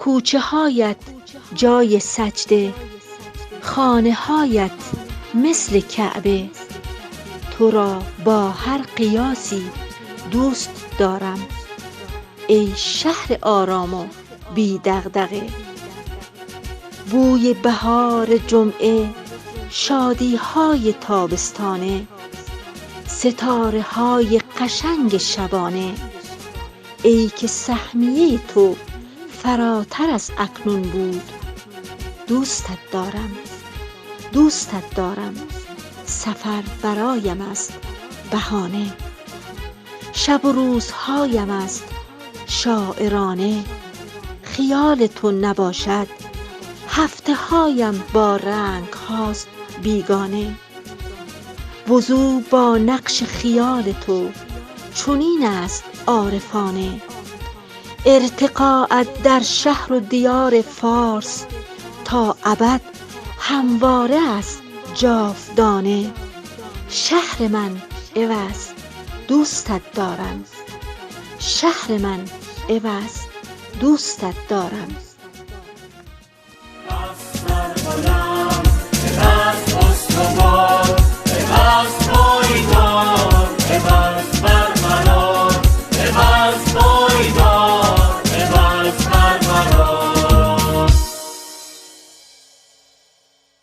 کوچه هایت جای سجده، خانه هایت مثل کعبه. تو را با هر قیاسی دوست دارم، ای شهر آرام و بی دغدغه. بوی بهار جمعه، شادی های تابستانه، ستاره های قشنگ شبانه. ای که سهمیه تو فراتر از اکنون بود. دوستت دارم، دوستت دارم، سفر برایم است بهانه. شب و روزهایم است شاعرانه، خیال تو نباشد هفته هایم با رنگ هاست بیگانه. وضو با نقش خیال تو چنین است عارفانه، ارتقاءت در شهر و دیار فارس تا ابد همواره است جاودانه. شهر من عوض دوستت دارم، شهر من عوض دوستت دارم.